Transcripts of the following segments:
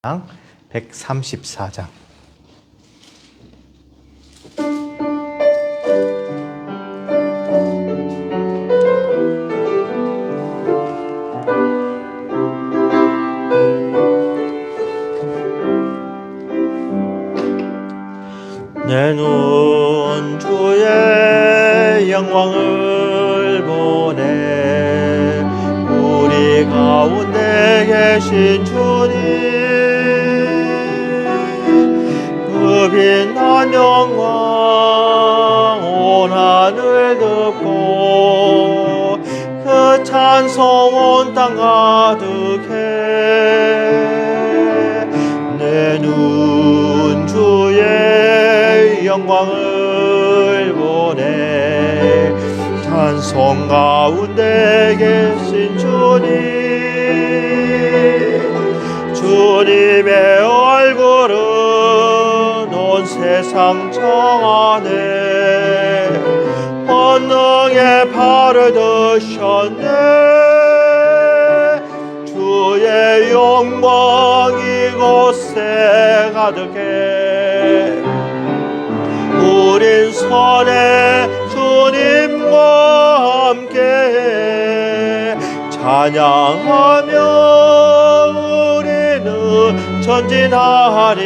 134장. 내 눈 주의 영광을 보네. 우리 가운데 계신 주님, 그 빛난 영광 온 하늘 덮고 그 찬송 온 땅 가득해. 내 눈 주의 영광을 보네. 찬송 가운데 계신 주님의 얼굴은 온 세상 정하네. 권능의 발을 드셨네. 주의 영광 이곳에 가득해. 우린 선의 주님과 함께 찬양하며 우리는 전진하리.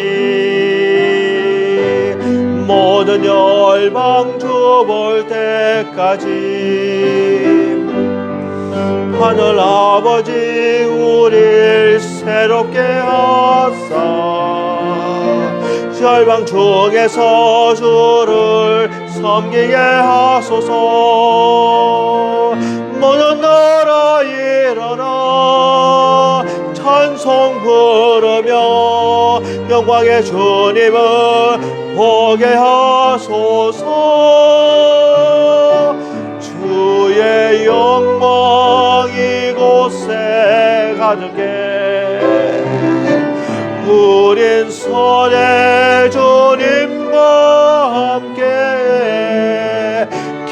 모든 열방 주 볼 때까지. 하늘 아버지 우릴 새롭게 하사 열방 중에서 주를 섬기게 하소서. 모든 나라 일어나 찬송 부르며 영광의 주님을 보게 하소서. 주의 영광 이곳에 가득해. 우린 선의 주님과 함께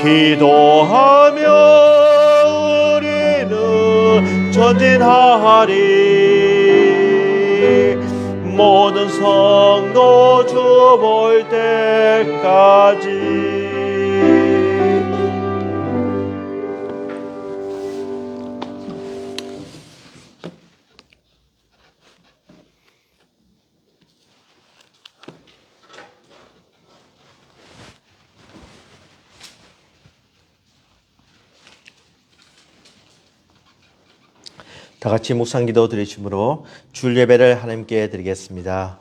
기도하며 우리는 전진하리. 모든 성도 주 볼 때까지. 다 같이 묵상기도 드리심으로 주일 예배를 하나님께 드리겠습니다.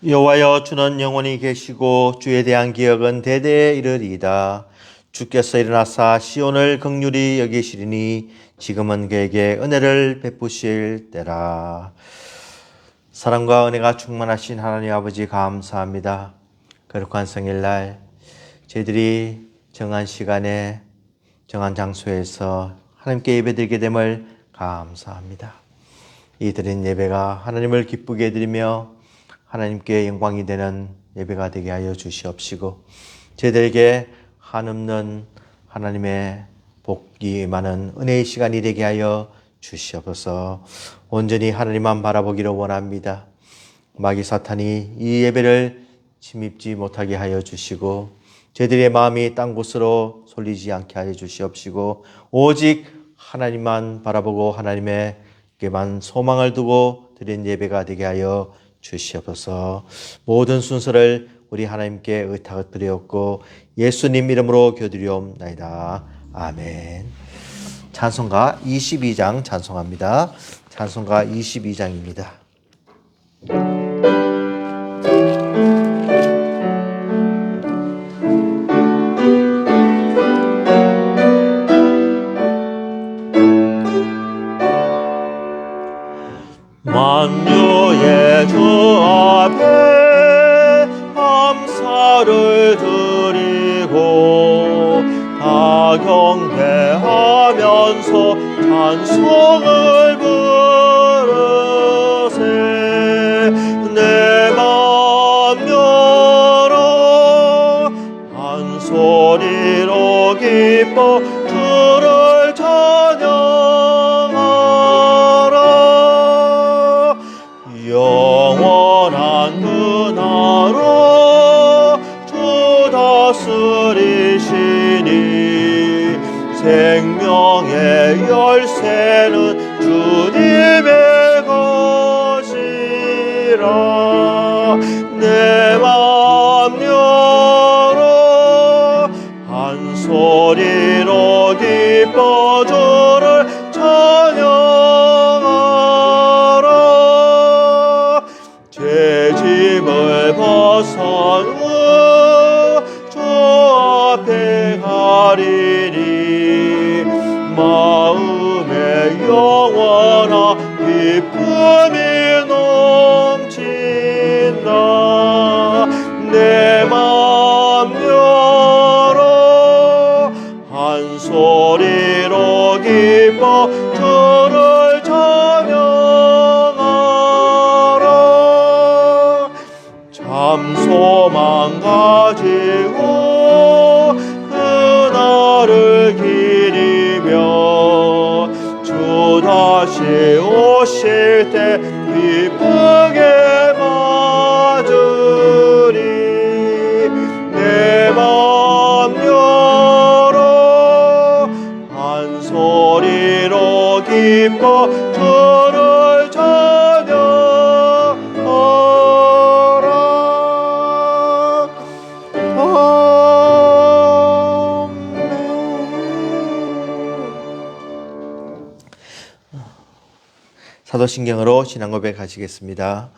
여호와여, 주는 영원히 계시고 주에 대한 기억은 대대에 이르리이다. 주께서 일어나사 시온을 긍휼히 여기시리니 지금은 그에게 은혜를 베푸실 때라. 사랑과 은혜가 충만하신 하나님 아버지 감사합니다. 거룩한 성일날 저희들이 정한 시간에 정한 장소에서 하나님께 예배드리게 됨을 감사합니다. 이 드린 예배가 하나님을 기쁘게 해드리며 하나님께 영광이 되는 예배가 되게 하여 주시옵시고, 저희들에게 한없는 하나님의 복이 많은 은혜의 시간이 되게 하여 주시옵소서. 온전히 하나님만 바라보기를 원합니다. 마귀 사탄이 이 예배를 침입지 못하게 하여 주시고, 저희들의 마음이 딴 곳으로 쏠리지 않게 하여 주시옵시고, 오직 하나님만 바라보고 하나님에게만 소망을 두고 드린 예배가 되게 하여 주시옵소서. 모든 순서를 우리 하나님께 의탁을 드렸고 예수님 이름으로 교드리옵나이다. 아멘. 찬송가 22장 찬송합니다. 찬송가 22장입니다. 하시고 다 경배하면서 찬송을 부르세. 내 맘 열어 한 소리로 기뻐 주를 찬양하라. 영원한 은하로 주 다스리시니 생명의 열쇠는 주님의 것이라. 내 맘 열어 한 소리로 기뻐 주를 찬양하라. 제 짐을 벗은 후 주 앞에 가리니 마음에 영원한 기쁨이 넘친다. 내 맘 열어 한 소리로 기뻐 주를 찬양하라. 참 소망 가지고 그날을 기리며 주 다시 오실 때 기쁘게 맞으리. 내 맘 열어 한 소리로 기뻐 주를 찬양하라. 아멘. 사도신경으로 신앙 고백하시겠습니다.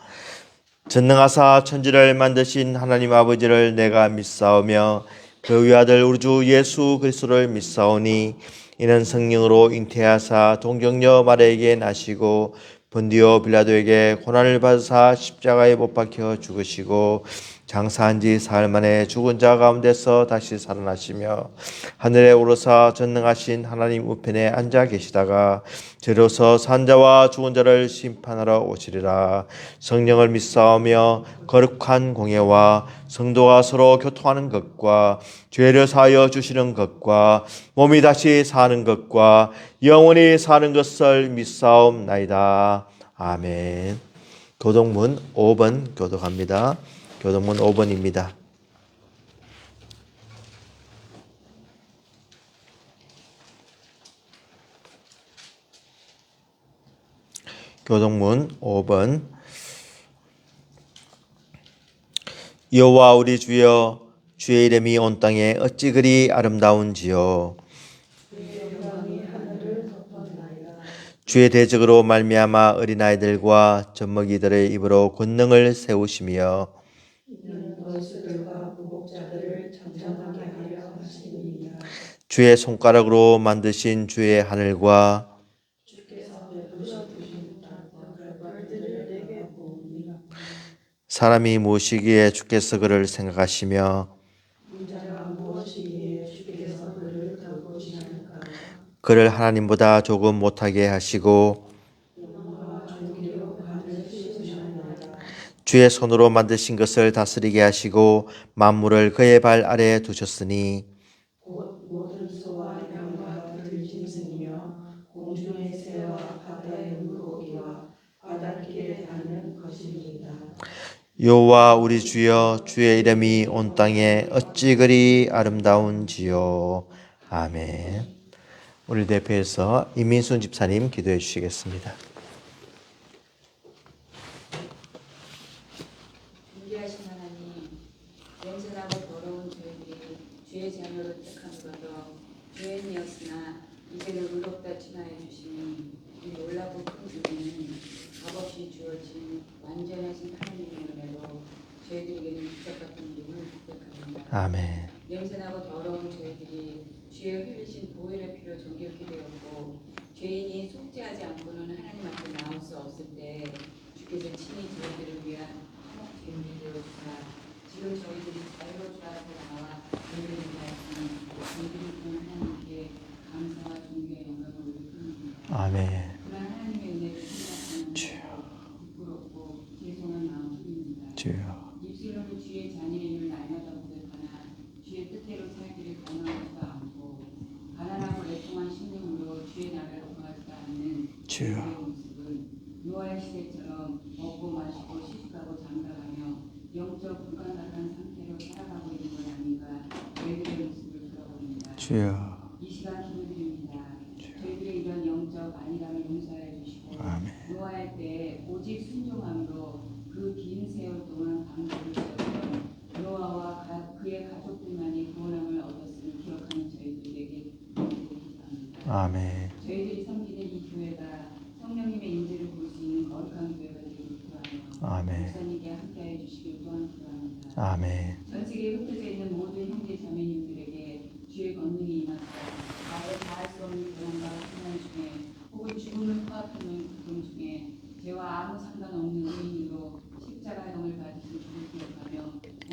전능하사 천지를 만드신 하나님 아버지를 내가 믿사오며 그 위아들 우리 주 예수 그리스도를 믿사오니 이는 성령으로 잉태하사 동정녀 마리아에게 나시고 본디오 빌라도에게 고난을 받으사 십자가에 못 박혀 죽으시고 장사한 지 사흘 만에 죽은 자 가운데서 다시 살아나시며 하늘에 오르사 전능하신 하나님 우편에 앉아 계시다가 저로서 산 자와 죽은 자를 심판하러 오시리라. 성령을 믿사오며 거룩한 공예와 성도가 서로 교통하는 것과 죄를 사하여 주시는 것과 몸이 다시 사는 것과 영원히 사는 것을 믿사옵나이다. 아멘. 교동문 5번 교독합니다. 교동문 5번입니다. 교동문 5번. 여호와 우리 주여, 주의 이름이 온 땅에 어찌 그리 아름다운지요. 주의 대적으로 말미암아 어린아이들과 젖먹이들의 입으로 권능을 세우시며 주의 손가락으로 만드신 주의 하늘과 사람이 무엇이기에 주께서 그를 생각하시며 그를 하나님보다 조금 못하게 하시고 주의 손으로 만드신 것을 다스리게 하시고 만물을 그의 발 아래에 두셨으니 모든 소와 양과 들짐승이며 공중의 새와 바다의 물고기와 바닷길에 다니는 것입니다. 여호와 우리 주여, 주의 이름이 온 땅에 어찌 그리 아름다운지요. 아멘. 오늘 대표해서 이민순 집사님 기도해 주시겠습니다. 존귀하신 하나님, 냄새나고 더러운 저희들이 주의 자녀로 택함으로써 죄인이었으나 이제는 의롭다 칭하여 주시니 이 놀라고 큰 은혜는 값없이 주어진 완전하신 하나님의 은혜로 저희들에게는 기적 같은 이름을 고백합니다. 아멘. 냄새나고 더러운 저희들이 주의 흘리신 보혈의 피로 정결케 되었고 죄인이 속죄하지 않고는 하나님 앞에 나올 수 없을 때 주께서 친히 저희들을 위한 화목 제물이 되어주사 지금 저희들이 자유로운 줄 알고 나와 예배를 위하여 아멘. 그러나 하나님의 은혜를 생각하면서 부끄럽고 죄송한 마음뿐입니다. 주여. 입술로는 주의 자녀임을 날마다 고백하나 주의 뜻대로 살기를 원하지도 않고 가난하고 애통한 심령으로 주의 나라를 구하지도 않는 주여. 우리의 모습은 노아의 시대처럼 먹고 마시고 시집가고 장가가며 영적 불가능한 상태로 살아가고 있는 것 아닌가 저희들의 모습을 돌아봅니다. 주여. 이 시간 기도드립니다. 저희들의 이런 영적 안일함을 용서하여 주시고 아멘. 노아의 때에 오직 순종함으로 그 긴 세월 동안 방주를 지었던 노아와 그의 가족들만이 구원함을 얻었음을 기억하는 저희들에게 기도합니다. 아멘. 저희들이 섬기는 이 교회가 성령님의 인재를 볼 수 있는 거룩한 교회가 되기를 기도하며 아멘. 목사님께 함께하여 주시길 또한 기도합니다. 아멘. 전 세계에 흩어져 있는 모든 형제 자매님들에게 주의 권능이 임하사 아예 다할 수 없는 고난과 환난 중에 혹은 죽음을 코앞하는 고통 중에 죄와 아무 상관없는 의인으로 십자가형을 받으신 주를 기억하며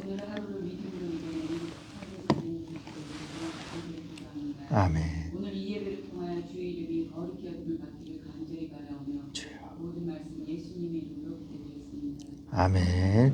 오늘 하루를 믿음으로 이겨내는 하나님 주시기를 기도합니다. 아멘. 오늘 이 예배를 통하여 주의 이름이 거룩히 여김을 받기를 간절히 바라오며 모든 말씀 예수님의 이름으로 기도드렸습니다. 아멘.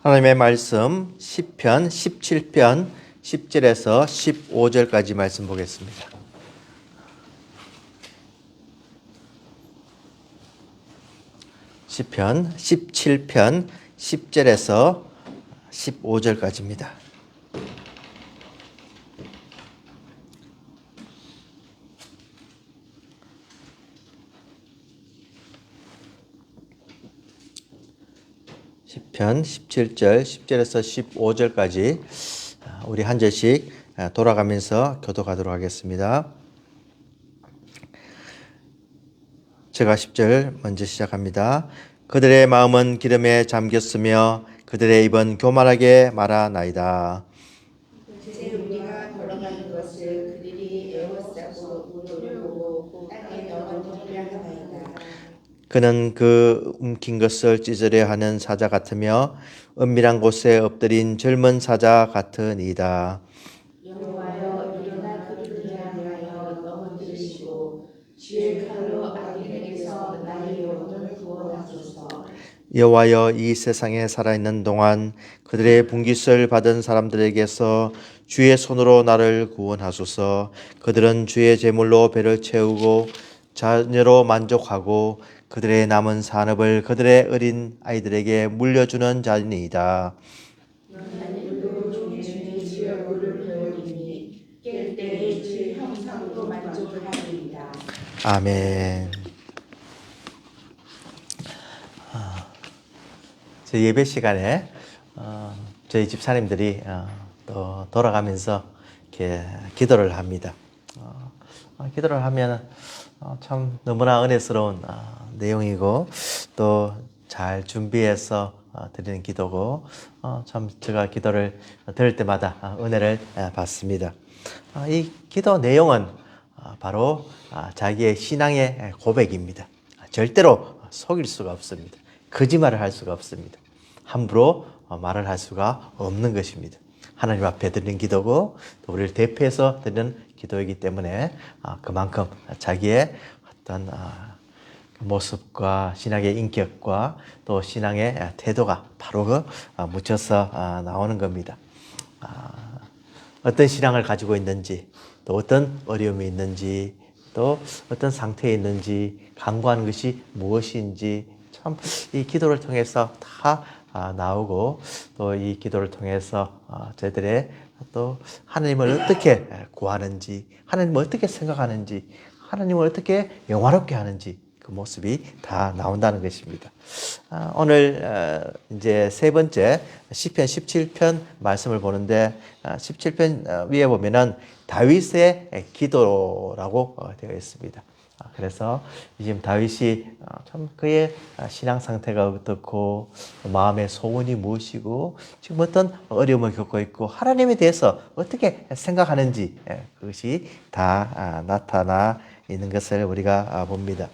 하나님의 말씀 시편 17편 10절에서 15절까지 말씀 보겠습니다. 시편 17편 10절에서 15절까지입니다. 시편 17절 10절에서 15절까지 우리 한 절씩 돌아가면서 교독하도록 하겠습니다. 제가 10절 먼저 시작합니다. 그들의 마음은 기름에 잠겼으며 그들의 입은 교만하게 말하나이다. 이제 우리가 걸어가는 것을 그들이 에워싸고 노려보고 땅에 넣어두리라 하나이다. 그는 그 움킨 것을 찢으려 하는 사자 같으며 은밀한 곳에 엎드린 젊은 사자 같으니이다. 여호와여 일어나 그들을 향하여 넘어뜨리시고 주의 칼로 악인에게서 나의 영혼을 구원하소서. 여호와여 이 세상에 살아있는 동안 그들의 분깃을 받은 사람들에게서 주의 손으로 나를 구원하소서. 그들은 주의 제물로 배를 채우고 자녀로 만족하고 그들의 남은 산업을 그들의 어린 아이들에게 물려주는 자니이다. 하나님도 종의 주의 얼굴을 배우리니 깰 때에 주의 형상으로 만족하리이다. 아멘. 저희 예배 시간에 저희 집사님들이 또 돌아가면서 이렇게 기도를 합니다. 기도를 하면 참 너무나 은혜스러운 내용이고 또 잘 준비해서 드리는 기도고 참 제가 기도를 들을 때마다 은혜를 받습니다. 이 기도 내용은 바로 자기의 신앙의 고백입니다. 절대로 속일 수가 없습니다. 거짓말을 할 수가 없습니다. 함부로 말을 할 수가 없는 것입니다. 하나님 앞에 드리는 기도고 또 우리를 대표해서 드리는 기도이기 때문에 그만큼 자기의 어떤 모습과 신앙의 인격과 또 신앙의 태도가 바로 묻혀서 나오는 겁니다. 어떤 신앙을 가지고 있는지 또 어떤 어려움이 있는지 또 어떤 상태에 있는지 간구하는 것이 무엇인지 참 이 기도를 통해서 다 나오고 또 이 기도를 통해서 저희들의 또 하나님을 어떻게 구하는지 하나님을 어떻게 생각하는지 하나님을 어떻게 영화롭게 하는지 그 모습이 다 나온다는 것입니다. 오늘 이제 세 번째 시편 17편 말씀을 보는데 17편 위에 보면은 다윗의 기도라고 되어 있습니다. 그래서 지금 다윗이 참 그의 신앙 상태가 어떻고 마음의 소원이 무엇이고 지금 어떤 어려움을 겪고 있고 하나님에 대해서 어떻게 생각하는지 그것이 다 나타나 있는 것을 우리가 봅니다.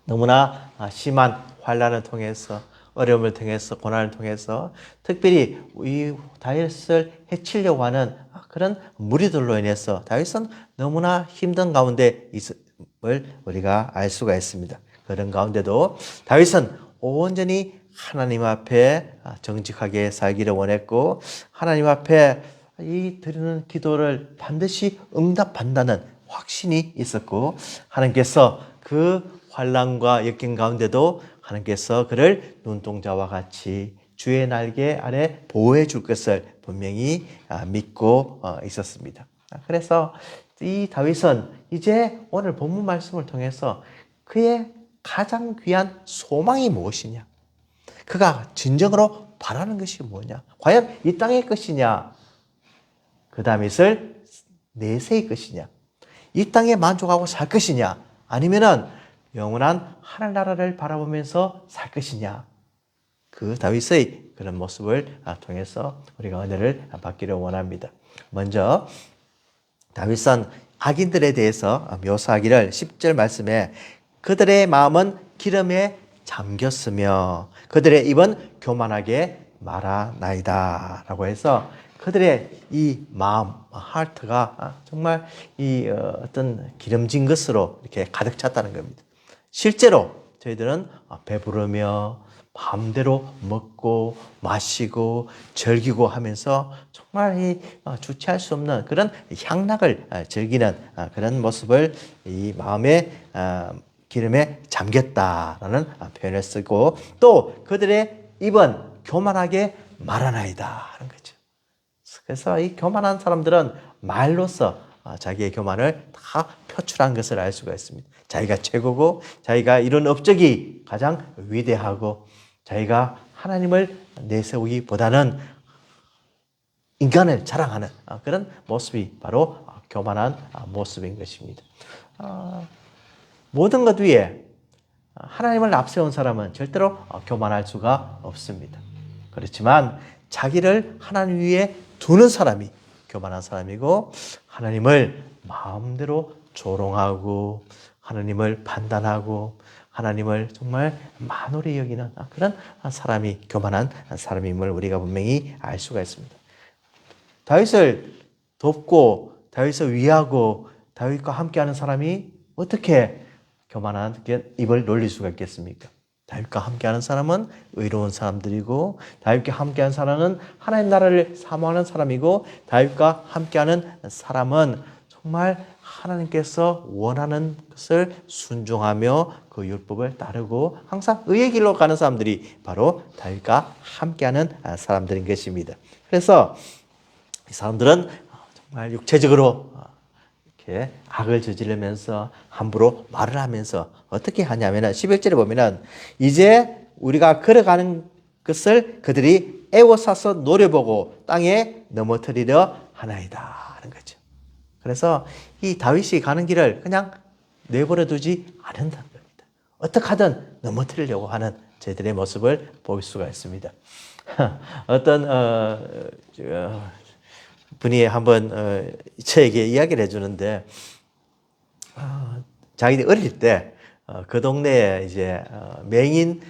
너무나 심한 환난을 통해서 어려움을 통해서 고난을 통해서 특별히 이 다윗을 해치려고 하는 그런 무리들로 인해서 다윗은 너무나 힘든 가운데 있음을 우리가 알 수가 있습니다. 그런 가운데도 다윗은 온전히 하나님 앞에 정직하게 살기를 원했고 하나님 앞에 이 드리는 기도를 반드시 응답한다는 확신이 있었고 하나님께서 그 환난과 역경 가운데도 하나님께서 그를 눈동자와 같이 주의 날개 아래 보호해 줄 것을 분명히 믿고 있었습니다. 그래서 이 다윗은 이제 오늘 본문 말씀을 통해서 그의 가장 귀한 소망이 무엇이냐? 그가 진정으로 바라는 것이 뭐냐? 과연 이 땅의 것이냐? 그 다윗을 내세의 것이냐? 이 땅에 만족하고 살 것이냐? 아니면은 영원한 하늘나라를 바라보면서 살 것이냐? 그 다윗의 그런 모습을 통해서 우리가 은혜를 받기를 원합니다. 먼저 다윗은 악인들에 대해서 묘사하기를 10절 말씀에 그들의 마음은 기름에 잠겼으며 그들의 입은 교만하게 말하나이다 라고 해서 그들의 이 마음, 하트가 정말 이 어떤 기름진 것으로 이렇게 가득 찼다는 겁니다. 실제로 저희들은 배부르며 마음대로 먹고 마시고 즐기고 하면서 정말 이 주체할 수 없는 그런 향락을 즐기는 그런 모습을 이 마음의 기름에 잠겼다라는 표현을 쓰고 또 그들의 입은 교만하게 말하나이다 하는 거죠. 그래서 이 교만한 사람들은 말로써 자기의 교만을 다 표출한 것을 알 수가 있습니다. 자기가 최고고 자기가 이룬 업적이 가장 위대하고 자기가 하나님을 내세우기보다는 인간을 자랑하는 그런 모습이 바로 교만한 모습인 것입니다. 모든 것 위에 하나님을 앞세운 사람은 절대로 교만할 수가 없습니다. 그렇지만 자기를 하나님 위에 두는 사람이 교만한 사람이고 하나님을 마음대로 조롱하고 하나님을 판단하고 하나님을 정말 만홀히 여기는 그런 사람이 교만한 사람임을 우리가 분명히 알 수가 있습니다. 다윗을 돕고 다윗을 위하고 다윗과 함께하는 사람이 어떻게 교만한 입을 놀릴 수가 있겠습니까? 다윗과 함께하는 사람은 의로운 사람들이고 다윗과 함께하는 사람은 하나님 나라를 사모하는 사람이고 다윗과 함께하는 사람은 정말 하나님께서 원하는 것을 순종하며 그 율법을 따르고 항상 의의 길로 가는 사람들이 바로 다윗과 함께하는 사람들인 것입니다. 그래서 이 사람들은 정말 육체적으로 이렇게 악을 저지르면서 함부로 말을 하면서 어떻게 하냐면 11절에 보면은 이제 우리가 걸어가는 것을 그들이 애워싸서 노려보고 땅에 넘어뜨리려 하나이다 하는 거죠. 그래서 이 다윗이 가는 길을 그냥 내버려 두지 않는다는 겁니다. 어떻게 하든 넘어뜨리려고 하는 저희들의 모습을 볼 수가 있습니다. 어떤 분이 한번 저에게 이야기를 해주는데 자기들이 어릴 때 그 동네에 이제 맹인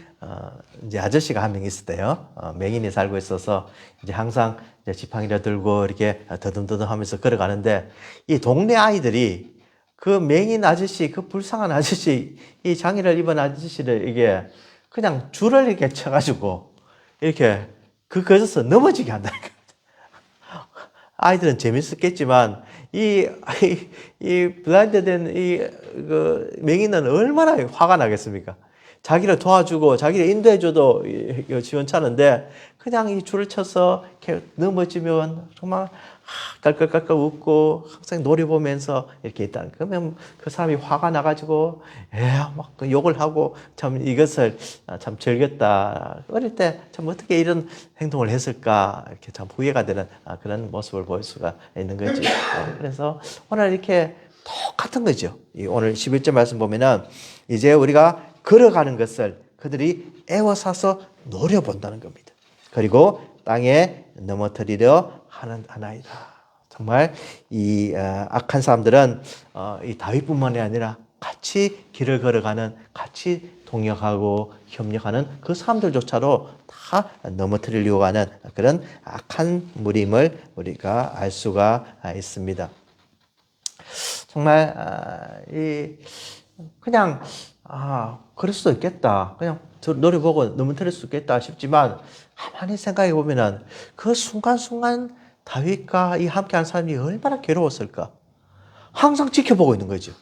이제 아저씨가 한 명 있었대요. 맹인이 살고 있어서 이제 항상 이제 지팡이를 들고 이렇게 더듬더듬 하면서 걸어가는데 이 동네 아이들이 그 맹인 아저씨, 그 불쌍한 아저씨, 이 장애를 입은 아저씨를 이게 그냥 줄을 이렇게 쳐가지고 이렇게 그것에서 넘어지게 한다는 거예요. 아이들은 재밌었겠지만 이 블라인드 된 그 맹인은 얼마나 화가 나겠습니까? 자기를 도와주고 자기를 인도해줘도 지원찮은데 그냥 이 줄을 쳐서 이렇게 넘어지면 정말 깔깔깔깔 웃고 항상 노려보면서 이렇게 있다는. 그러면 그 사람이 화가 나가지고 막 욕을 하고 참 이것을 참 즐겼다. 어릴 때 참 어떻게 이런 행동을 했을까 이렇게 참 후회가 되는 그런 모습을 보일 수가 있는 거죠. 그래서 오늘 이렇게 똑같은 거죠. 오늘 11절 말씀 보면은 이제 우리가 걸어가는 것을 그들이 애워싸서 노려본다는 겁니다. 그리고 땅에 넘어뜨리려 하나이다. 정말 이 악한 사람들은 이 다윗뿐만이 아니라 같이 길을 걸어가는, 같이 동역하고 협력하는 그 사람들조차도 다 넘어뜨리려고 하는 그런 악한 무림을 우리가 알 수가 있습니다. 정말 그냥 그럴 수도 있겠다. 그냥 저 노려보고 넘어뜨릴 수 있겠다 싶지만 가만히 생각해 보면은 그 순간순간 다윗과 이 함께한 사람이 얼마나 괴로웠을까. 항상 지켜보고 있는 거죠.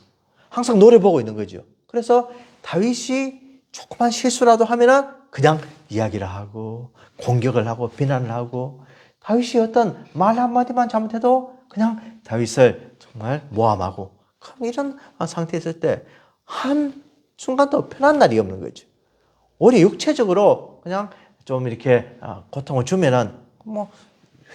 항상 노려보고 있는 거죠. 그래서 다윗이 조그만 실수라도 하면은 그냥 이야기를 하고 공격을 하고 비난을 하고, 다윗이 어떤 말 한마디만 잘못해도 그냥 다윗을 정말 모함하고, 그럼 이런 상태에 있을 때 한 순간도 편한 날이 없는 거죠. 우리 육체적으로 그냥 좀 이렇게 고통을 주면은 뭐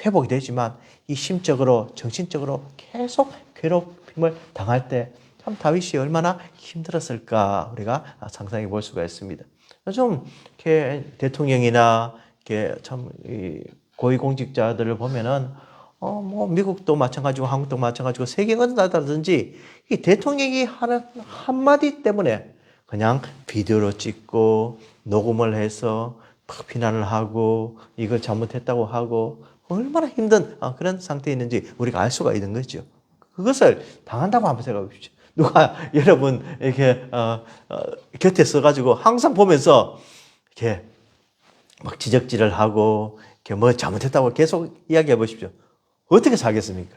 회복이 되지만 이 심적으로 정신적으로 계속 괴롭힘을 당할 때 참 다윗이 얼마나 힘들었을까 우리가 상상해 볼 수가 있습니다. 요즘 이렇게 대통령이나 이렇게 참 고위공직자들을 보면은 뭐 미국도 마찬가지고 한국도 마찬가지고 세계 어느 나라든지 이 대통령이 하는 한마디 때문에 그냥 비디오로 찍고 녹음을 해서 막 비난을 하고 이걸 잘못했다고 하고 얼마나 힘든 그런 상태에 있는지 우리가 알 수가 있는 거죠. 그것을 당한다고 한번 생각해 보십시오. 누가 여러분 이렇게 곁에 서가지고 항상 보면서 이렇게 막 지적질을 하고 이렇게 뭐 잘못했다고 계속 이야기해 보십시오. 어떻게 살겠습니까?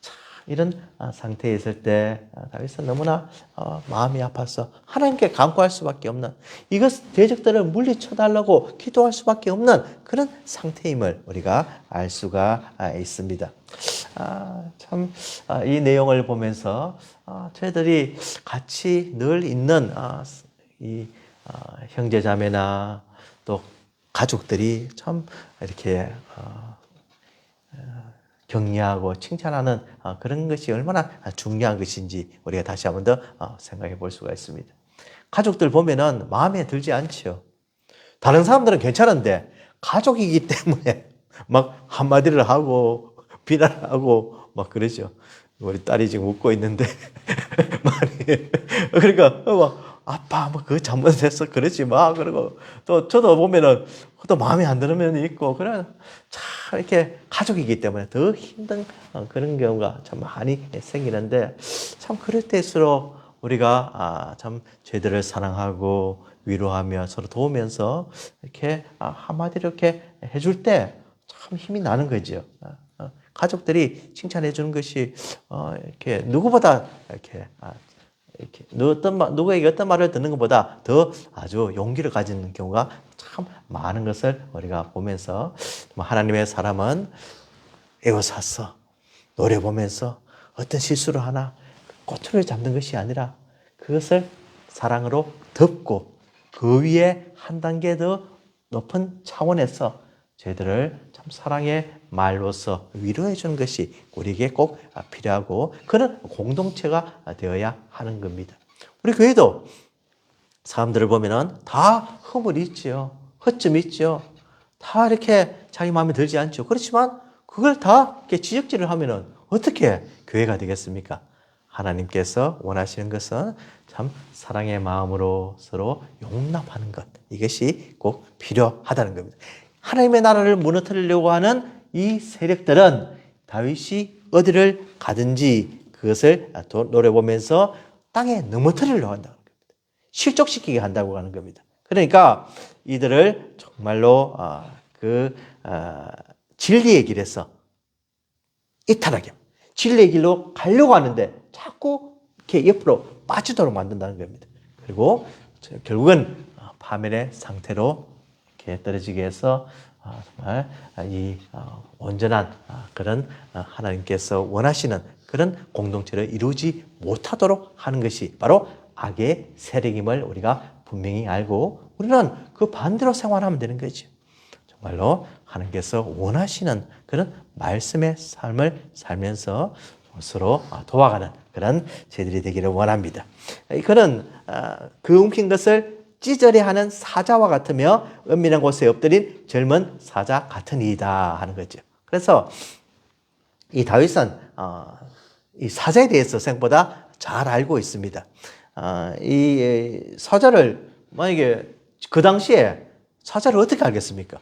참 이런 상태에 있을 때 다윗은 너무나 마음이 아파서 하나님께 간구할 수밖에 없는, 이것 대적들을 물리쳐달라고 기도할 수밖에 없는 그런 상태임을 우리가 알 수가 있습니다. 참 이 내용을 보면서 저희들이 같이 늘 있는 이 형제자매나 또 가족들이 참 이렇게 격려하고 칭찬하는 그런 것이 얼마나 중요한 것인지 우리가 다시 한 번 더 생각해 볼 수가 있습니다. 가족들 보면은 마음에 들지 않죠. 다른 사람들은 괜찮은데 가족이기 때문에 막 한마디를 하고 비난하고 막 그러죠. 우리 딸이 지금 웃고 있는데 말이 그러니까 막 아빠 뭐 그거 잘못했어 그러지 마 그러고, 또 저도 보면은 또 마음에 안 드는 면이 있고, 그래 참 이렇게 가족이기 때문에 더 힘든 그런 경우가 참 많이 생기는데, 참 그럴 때일수록 우리가 참 죄들을 사랑하고 위로하며 서로 도우면서 이렇게 한마디로 이렇게 해줄 때 참 힘이 나는 거죠. 가족들이 칭찬해 주는 것이 이렇게 누구보다 이렇게 누구에게 어떤 말을 듣는 것보다 더 아주 용기를 가지는 경우가 참 많은 것을 우리가 보면서, 하나님의 사람은 애워싸서 노려보면서 어떤 실수를 하나 꼬투리를 잡는 것이 아니라 그것을 사랑으로 덮고 그 위에 한 단계 더 높은 차원에서 저희들을 참 사랑의 말로서 위로해 주는 것이 우리에게 꼭 필요하고 그런 공동체가 되어야 하는 겁니다. 우리 교회도 사람들을 보면은 다 허물이 있죠. 허점이 있죠. 다 이렇게 자기 마음에 들지 않죠. 그렇지만 그걸 다 이렇게 지적질을 하면은 어떻게 교회가 되겠습니까? 하나님께서 원하시는 것은 참 사랑의 마음으로 서로 용납하는 것, 이것이 꼭 필요하다는 겁니다. 하나님의 나라를 무너뜨리려고 하는 이 세력들은 다윗이 어디를 가든지 그것을 노려보면서 땅에 넘어뜨리려고 한다는 겁니다. 실족시키게 한다고 하는 겁니다. 그러니까 이들을 정말로 진리의 길에서 이탈하게, 진리의 길로 가려고 하는데 자꾸 이렇게 옆으로 빠지도록 만든다는 겁니다. 그리고 결국은 파멸의 상태로 이렇게 떨어지게 해서 정말 이 온전한 그런 하나님께서 원하시는 그런 공동체를 이루지 못하도록 하는 것이 바로 악의 세력임을 우리가 분명히 알고 우리는 그 반대로 생활하면 되는 거죠. 정말로 하나님께서 원하시는 그런 말씀의 삶을 살면서 서로 도와가는 그런 저희들이 되기를 원합니다. 그는 그 움킨 것을 찌저리 하는 사자와 같으며 은밀한 곳에 엎드린 젊은 사자 같은 이다 하는 거죠. 그래서 이 다윗은 이 사자에 대해서 생각보다 잘 알고 있습니다. 이 사자를 만약에 그 당시에 사자를 어떻게 알겠습니까?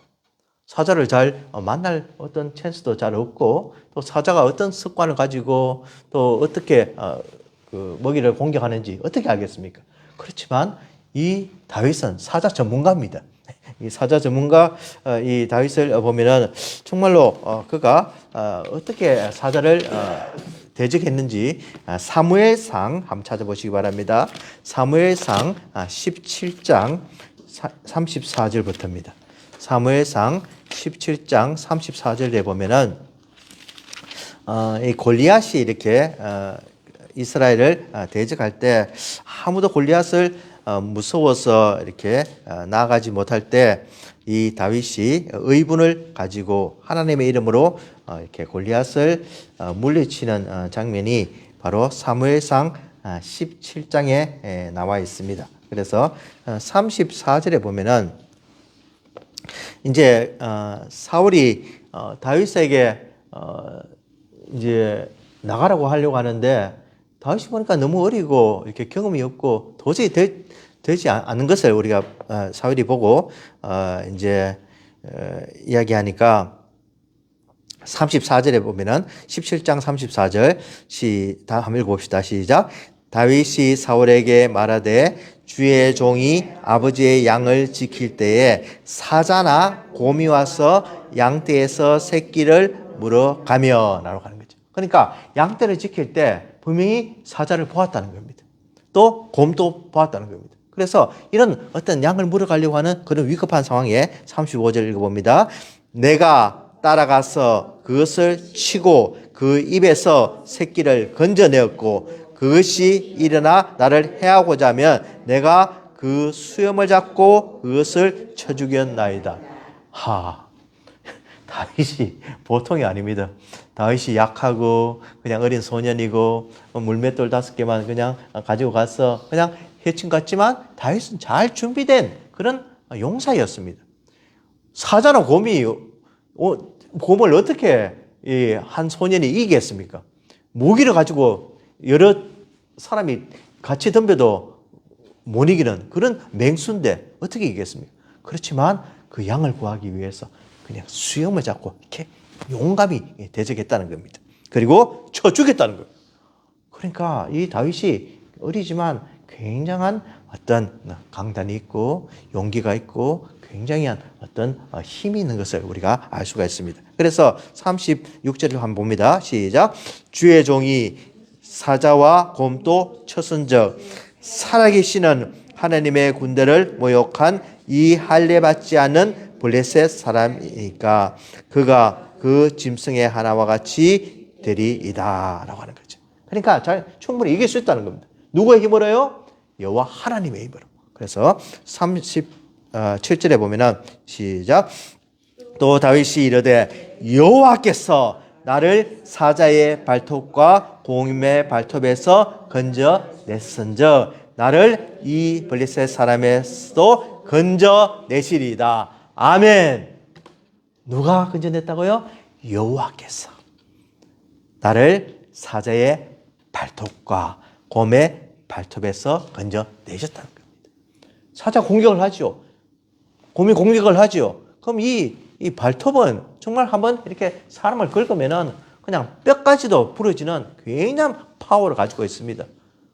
사자를 잘 만날 어떤 찬스도 잘 없고 또 사자가 어떤 습관을 가지고 또 어떻게 그 먹이를 공격하는지 어떻게 알겠습니까? 그렇지만 이 다윗은 사자 전문가입니다. 이 사자 전문가 이 다윗을 보면은 정말로 그가 어떻게 사자를 대적했는지 사무엘상 한번 찾아보시기 바랍니다. 사무엘상 17장 34절부터입니다. 사무엘상 17장 34절에 보면은 이 골리앗이 이렇게 이스라엘을 대적할 때 아무도 골리앗을 무서워서 이렇게 나아가지 못할 때 이 다윗이 의분을 가지고 하나님의 이름으로 이렇게 골리앗을 물리치는 장면이 바로 사무엘상 17장에 나와 있습니다. 그래서 34절에 보면은 이제 사울이 다윗에게 이제 나가라고 하려고 하는데 다윗이 보니까 너무 어리고 이렇게 경험이 없고 도저히 되지 않는 것을 우리가 사울이 보고 이제 이야기하니까 34절에 보면은 17장 34절 한번 읽어봅시다. 시작. 다윗이 사울에게 말하되 주의 종이 아버지의 양을 지킬 때에 사자나 곰이 와서 양떼에서 새끼를 물어가며 라고 하는 거죠. 그러니까 양떼를 지킬 때 분명히 사자를 보았다는 겁니다. 또 곰도 보았다는 겁니다. 그래서 이런 어떤 양을 물어가려고 하는 그런 위급한 상황에 35절 읽어봅니다. 내가 따라가서 그것을 치고 그 입에서 새끼를 건져내었고 그것이 일어나 나를 해하고자 하면 내가 그 수염을 잡고 그것을 쳐 죽였나이다. 다윗이 보통이 아닙니다. 다윗이 약하고 그냥 어린 소년이고 물맷돌 5개만 그냥 가지고 가서 그냥 해친 같지만 다윗은 잘 준비된 그런 용사였습니다. 사자나 곰을 어떻게 한 소년이 이기겠습니까? 무기를 가지고 여러 사람이 같이 덤벼도 못 이기는 그런 맹수인데 어떻게 이기겠습니까? 그렇지만 그 양을 구하기 위해서 그냥 수염을 잡고 이렇게 용감히 대적했다는 겁니다. 그리고 쳐 죽였다는 거예요. 그러니까 이 다윗이 어리지만 굉장한 어떤 강단이 있고 용기가 있고 굉장한 어떤 힘이 있는 것을 우리가 알 수가 있습니다. 그래서 36절을 한번 봅니다. 시작. 주의 종이 사자와 곰도 쳤은즉 살아계시는 하나님의 군대를 모욕한 이 할례 받지 않는 블레셋 사람이니까 그가 그 짐승의 하나와 같이 되리이다 라고 하는 거죠. 그러니까 충분히 이길 수 있다는 겁니다. 누구의 힘으로요? 여호와 하나님의 힘으로. 그래서 37절에 보면은 시작. 또 다윗이 이르되 여호와께서 나를 사자의 발톱과 곰의 발톱에서 건져냈은즉 나를 이 블레셋 사람에서도 건져내시리이다. 아멘. 누가 건져냈다고요? 여호와께서 나를 사자의 발톱과 곰의 발톱에서 건져내셨다는 겁니다. 사자 공격을 하죠. 곰이 공격을 하죠. 그럼 이 발톱은 정말 한번 이렇게 사람을 긁으면은 그냥 뼈까지도 부러지는 굉장한 파워를 가지고 있습니다.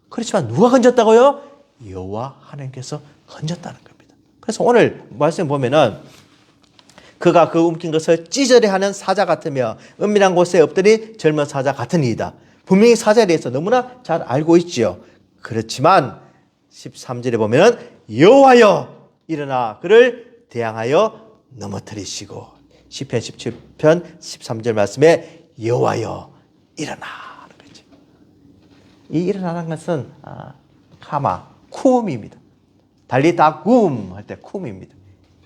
그렇지만 누가 건졌다고요? 여호와 하나님께서 건졌다는 겁니다. 그래서 오늘 말씀 보면은 그가 그 움킨 것을 찌저리 하는 사자 같으며 은밀한 곳에 엎드린 젊은 사자 같은 이이다. 분명히 사자에 대해서 너무나 잘 알고 있지요. 그렇지만 13절에 보면은 여호와여 일어나 그를 대항하여 넘어뜨리시고 시편 17편 13절 말씀에 여호와여 일어나 하는 거죠. 이 일어나는 것은 카마, 쿰입니다. 달리다굼 할 때 쿰입니다.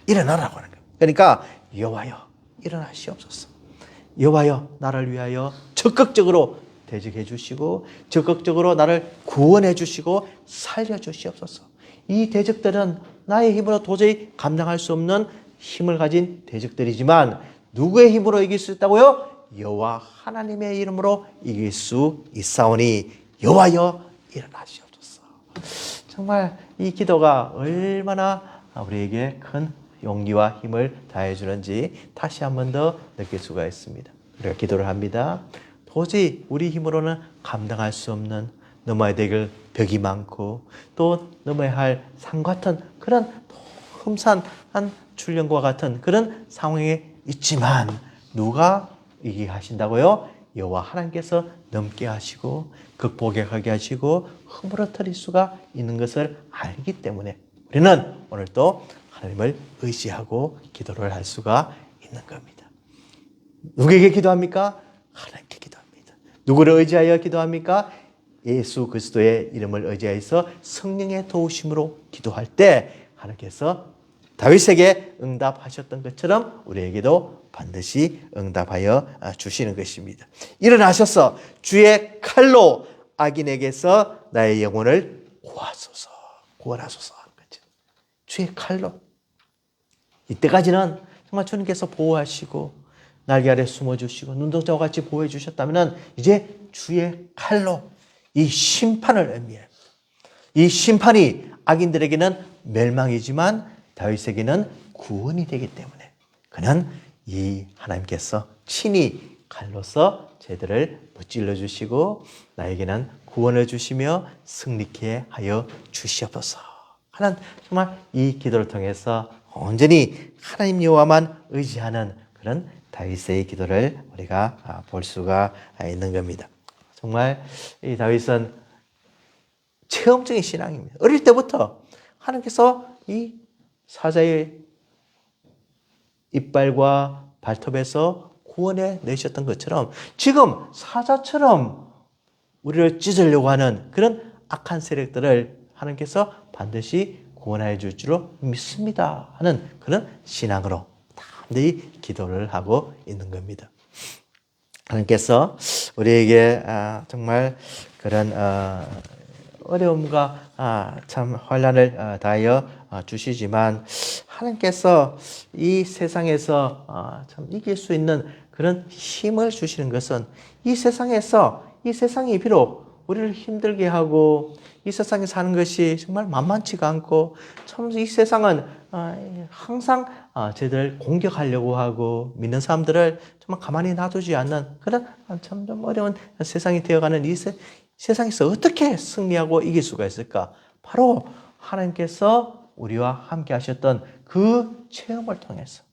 일어나라고 하는 거예요. 그러니까 여호와여 일어나시옵소서. 여호와여 나를 위하여 적극적으로 대적해 주시고 적극적으로 나를 구원해 주시고 살려 주시옵소서. 이 대적들은 나의 힘으로 도저히 감당할 수 없는 힘을 가진 대적들이지만 누구의 힘으로 이길 수 있다고요? 여호와 하나님의 이름으로 이길 수 있사오니 여호와여 일어나시옵소서. 정말 이 기도가 얼마나 우리에게 큰 용기와 힘을 다해 주는지 다시 한 번 더 느낄 수가 있습니다. 우리가 기도를 합니다. 도저히 우리 힘으로는 감당할 수 없는 넘어야 될 벽이 많고 또 넘어야 할 산 같은 그런 흠산한 출렁과 같은 그런 상황에 있지만 누가 이기게 하신다고요? 여호와 하나님께서 넘게 하시고 극복하게 하시고 허물어뜨릴 수가 있는 것을 알기 때문에 우리는 오늘 또 하나님을 의지하고 기도를 할 수가 있는 겁니다. 누구에게 기도합니까? 하나님께 기도합니다. 누구를 의지하여 기도합니까? 예수 그리스도의 이름을 의지해서 성령의 도우심으로 기도할 때 하나님께서 다윗에게 응답하셨던 것처럼 우리에게도 반드시 응답하여 주시는 것입니다. 일어나셔서 주의 칼로 악인에게서 나의 영혼을 구원하소서 하는 거죠. 주의 칼로. 이때까지는 정말 주님께서 보호하시고 날개 아래 숨어주시고 눈동자와 같이 보호해 주셨다면 이제 주의 칼로 이 심판을 의미합니다. 이 심판이 악인들에게는 멸망이지만 다윗에게는 구원이 되기 때문에 그는 이 하나님께서 친히 칼로서 제들을 무찔러 주시고 나에게는 구원을 주시며 승리케 하여 주시옵소서 하는 정말 이 기도를 통해서 온전히 하나님 여호와만 의지하는 그런 다윗의 기도를 우리가 볼 수가 있는 겁니다. 정말 이 다윗은 체험적인 신앙입니다. 어릴 때부터 하나님께서 이 사자의 이빨과 발톱에서 구원해 내셨던 것처럼 지금 사자처럼 우리를 찢으려고 하는 그런 악한 세력들을 하나님께서 반드시 구원해 줄 줄로 믿습니다 하는 그런 신앙으로 담대히 기도를 하고 있는 겁니다. 하나님께서 우리에게 정말 그런 어려움과 참 환난을 다하여 주시지만 하나님께서 이 세상에서 참 이길 수 있는 그런 힘을 주시는 것은 이 세상이 비록 우리를 힘들게 하고 이 세상에 사는 것이 정말 만만치가 않고 참 이 세상은 항상 저희들 공격하려고 하고 믿는 사람들을 정말 가만히 놔두지 않는 그런 점점 어려운 세상이 되어가는 이 세상에서 어떻게 승리하고 이길 수가 있을까? 바로 하나님께서 우리와 함께 하셨던 그 체험을 통해서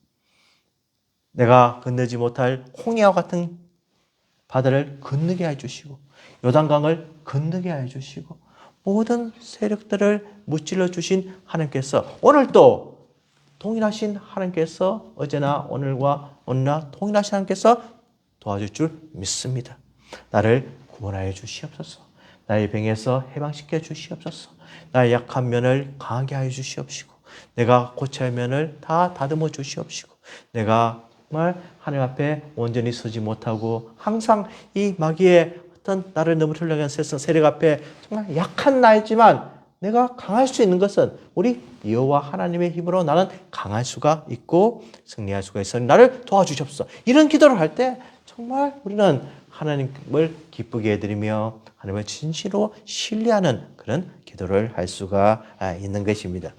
내가 건너지 못할 홍해와 같은 바다를 건너게 해주시고 요단강을 건너게 해주시고 모든 세력들을 무찔러 주신 하나님께서 오늘도 동일하신 하나님께서 어제나 오늘과 오늘나 동일하신 하나님께서 도와줄 줄 믿습니다. 나를 구원하여 주시옵소서. 나의 병에서 해방시켜 주시옵소서. 나의 약한 면을 강하게 하여 주시옵시고 내가 고쳐야 할 면을 다 다듬어 주시옵시고 내가 정말 하나님 앞에 온전히 서지 못하고 항상 이 마귀의 어떤 나를 넘으려고 하는 세상 세력 앞에 정말 약한 나이지만 내가 강할 수 있는 것은 우리 여호와 하나님의 힘으로 나는 강할 수가 있고 승리할 수가 있으니 나를 도와주시옵소서. 이런 기도를 할 때 정말 우리는 하나님을 기쁘게 해드리며 하나님을 진실로 신뢰하는 그런 기도를 할 수가 있는 것입니다.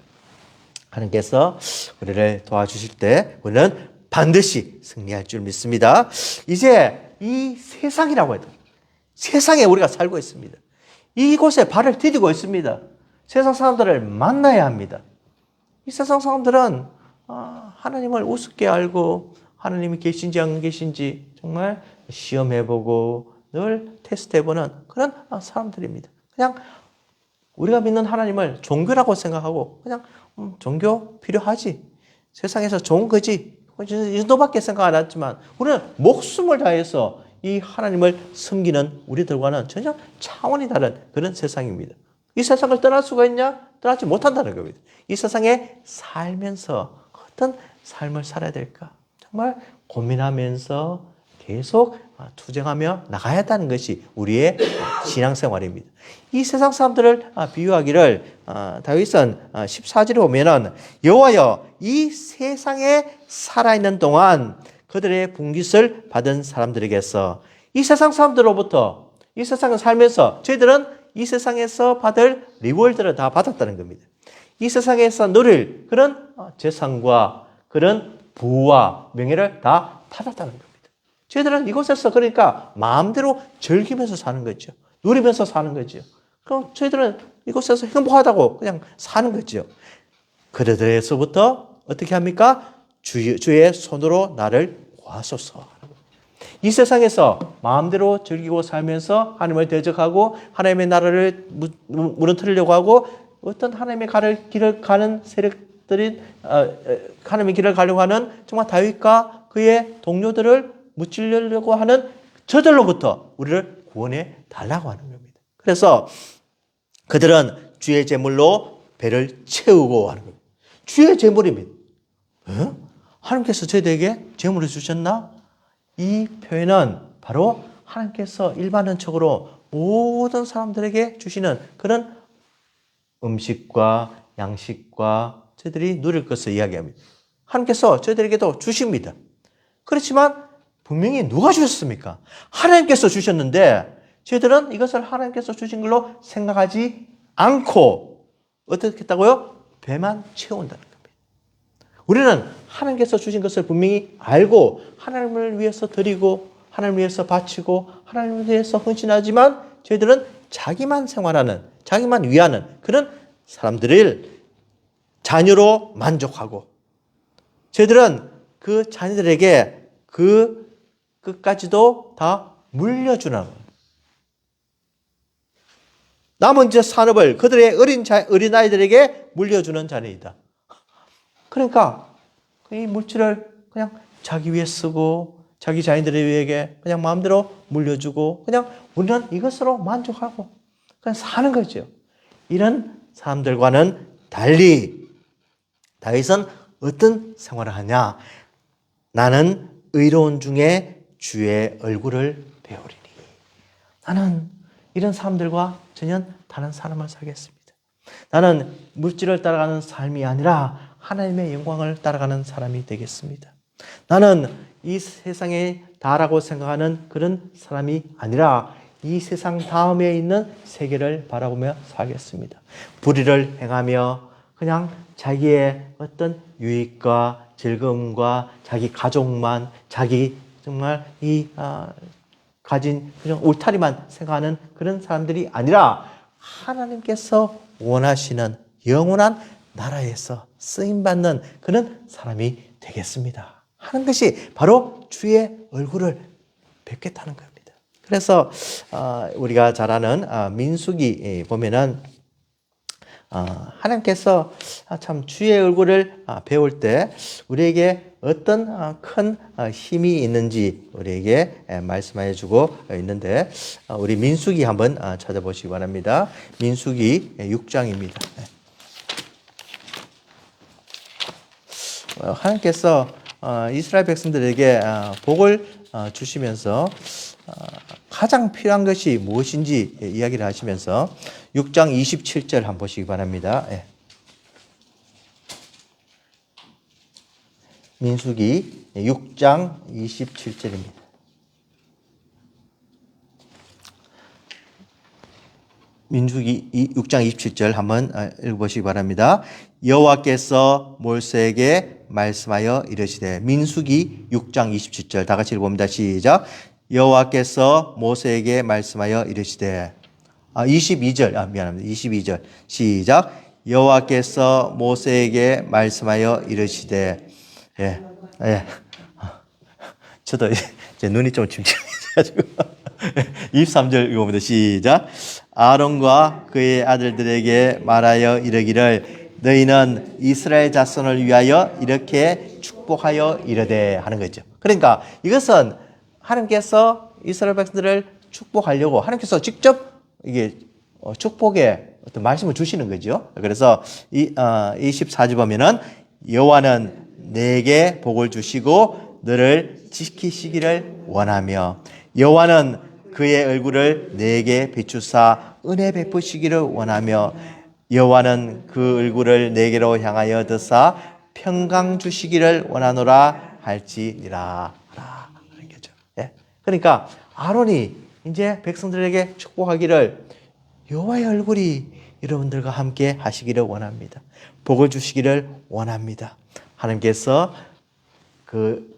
하나님께서 우리를 도와주실 때 우리는 반드시 승리할 줄 믿습니다. 이제 이 세상이라고 해도 세상에 우리가 살고 있습니다. 이곳에 발을 디디고 있습니다. 세상 사람들을 만나야 합니다. 이 세상 사람들은 하나님을 우습게 알고 하나님이 계신지 안 계신지 정말 시험해보고 늘 테스트해보는 그런 사람들입니다. 그냥 우리가 믿는 하나님을 종교라고 생각하고 그냥 종교 필요하지. 세상에서 좋은 거지. 이 정도밖에 생각 안 했지만 우리는 목숨을 다해서 이 하나님을 섬기는 우리들과는 전혀 차원이 다른 그런 세상입니다. 이 세상을 떠날 수가 있냐? 떠나지 못한다는 겁니다. 이 세상에 살면서 어떤 삶을 살아야 될까? 정말 고민하면서 계속 투쟁하며 나가야 한다는 것이 우리의 신앙생활입니다. 이 세상 사람들을 비유하기를 다윗은 14절에 보면은 여호와여 이 세상에 살아있는 동안 그들의 분깃을 받은 사람들에게서 이 세상 사람들로부터 이 세상을 살면서 저희들은 이 세상에서 받을 리월드를 다 받았다는 겁니다. 이 세상에서 누릴 그런 재산과 그런 부와 명예를 다 받았다는 겁니다. 저희들은 이곳에서 그러니까 마음대로 즐기면서 사는 거죠. 누리면서 사는 거죠. 그럼 저희들은 이곳에서 행복하다고 그냥 사는 거죠. 그들에서부터 어떻게 합니까? 주의 손으로 나를 구하소서. 이 세상에서 마음대로 즐기고 살면서 하나님을 대적하고 하나님의 나라를 무너뜨리려고 하고 어떤 하나님의 길을 가는 세력들이 하나님의 길을 가려고 하는 정말 다윗과 그의 동료들을 무찌르려고 하는 저들로부터 우리를 구원해 달라고 하는 겁니다. 그래서 그들은 주의 제물로 배를 채우고 하는 겁니다. 주의 제물입니다. 하나님께서 저희들에게 제물을 주셨나? 이 표현은 바로 하나님께서 일반론적으로 모든 사람들에게 주시는 그런 음식과 양식과 저희들이 누릴 것을 이야기합니다. 하나님께서 저희들에게도 주십니다. 그렇지만 분명히 누가 주셨습니까? 하나님께서 주셨는데 저희들은 이것을 하나님께서 주신 걸로 생각하지 않고 어떻게 했다고요? 배만 채운다는 겁니다. 우리는 하나님께서 주신 것을 분명히 알고 하나님을 위해서 드리고 하나님을 위해서 바치고 하나님을 위해서 헌신하지만 저희들은 자기만 생활하는 자기만 위하는 그런 사람들을 자녀로 만족하고 저희들은 그 자녀들에게 그 끝까지도 다 물려주는 거예요. 남은 저 산업을 그들의 어린아이들에게 물려주는 자녀이다. 그러니까 이 물질을 그냥 자기 위해 쓰고 자기 자녀들에게 그냥 마음대로 물려주고 그냥 우리는 이것으로 만족하고 그냥 사는 거죠. 이런 사람들과는 달리 다윗은 어떤 생활을 하냐? 나는 의로운 중에 주의 얼굴을 배우리니. 나는 이런 사람들과 전혀 다른 삶을 살겠습니다. 나는 물질을 따라가는 삶이 아니라 하나님의 영광을 따라가는 사람이 되겠습니다. 나는 이 세상에 다라고 생각하는 그런 사람이 아니라 이 세상 다음에 있는 세계를 바라보며 살겠습니다. 불의를 행하며 그냥 자기의 어떤 유익과 즐거움과 자기 가족만 자기 정말 가진 그냥 울타리만 생각하는 그런 사람들이 아니라 하나님께서 원하시는 영원한 나라에서 쓰임받는 그런 사람이 되겠습니다 하는 것이 바로 주의 얼굴을 뵙겠다는 겁니다. 그래서 우리가 잘 아는 민수기 보면은 하나님께서 참 주의 얼굴을 배울 때 우리에게 어떤 큰 힘이 있는지 우리에게 말씀해 주고 있는데 우리 민수기 한번 찾아보시기 바랍니다. 민수기 6장입니다. 하나님께서 이스라엘 백성들에게 복을 주시면서 가장 필요한 것이 무엇인지 이야기를 하시면서 6장 27절 한번 보시기 바랍니다. 민수기 6장 27절입니다. 민수기 6장 27절 한번 읽어보시기 바랍니다. 여호와께서 모세에게 말씀하여 이르시되 민수기 6장 27절 다 같이 읽어봅니다. 시작. 여호와께서 모세에게 말씀하여 이르시되 22절 미안합니다. 22절 시작. 여호와께서 모세에게 말씀하여 이르시되 저도 이제 눈이 좀 침침해가지고 23절 읽어봅니다. 시작. 아론과 그의 아들들에게 말하여 이르기를 너희는 이스라엘 자손을 위하여 이렇게 축복하여 이르되 하는 거죠. 그러니까 이것은 하나님께서 이스라엘 백성들을 축복하려고 하나님께서 직접 이게 축복의 어떤 말씀을 주시는 거죠. 그래서 이 14절 보면은 여호와는 내게 복을 주시고 너를 지키시기를 원하며 여호와는 그의 얼굴을 내게 비추사 은혜 베푸시기를 원하며 여호와는 그 얼굴을 내게로 향하여 드사 평강 주시기를 원하노라 할지니라 하는 거죠. 예. 그러니까 아론이 이제 백성들에게 축복하기를 여호와의 얼굴이 여러분들과 함께 하시기를 원합니다. 복을 주시기를 원합니다. 하나님께서 그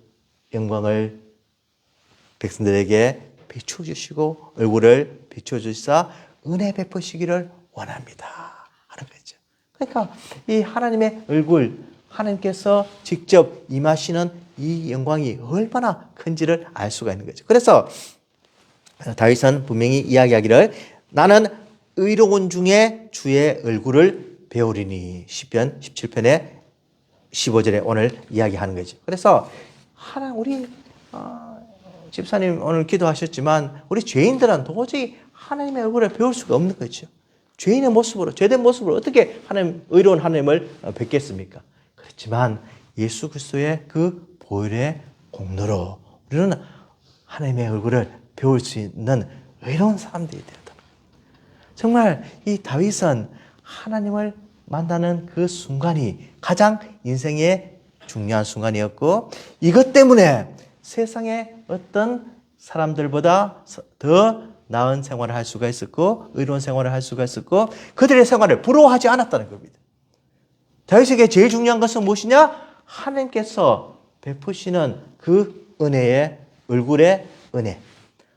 영광을 백성들에게 비춰주시고 얼굴을 비춰주시사 은혜 베푸시기를 원합니다 하는 거죠. 그러니까 이 하나님의 얼굴, 하나님께서 직접 임하시는 이 영광이 얼마나 큰지를 알 수가 있는 거죠. 그래서 다윗은 분명히 이야기하기를 나는 의로운 중에 주의 얼굴을 배우리니 시편 17편의 15절에 오늘 이야기하는 거죠. 그래서 우리 집사님 오늘 기도하셨지만 우리 죄인들은 도저히 하나님의 얼굴을 배울 수가 없는 거죠. 죄인의 모습으로, 죄된 모습으로 어떻게 의로운 하나님을 뵙겠습니까? 그렇지만 예수 그리스도의 그 보혈의 공로로 우리는 하나님의 얼굴을 배울 수 있는 의로운 사람들이 되었다. 정말 이 다윗은 하나님을 만나는 그 순간이 가장 인생의 중요한 순간이었고 이것 때문에 세상의 어떤 사람들보다 더 나은 생활을 할 수가 있었고 의로운 생활을 할 수가 있었고 그들의 생활을 부러워하지 않았다는 겁니다. 다윗에게 제일 중요한 것은 무엇이냐? 하나님께서 베푸시는 그 은혜의 얼굴의 은혜.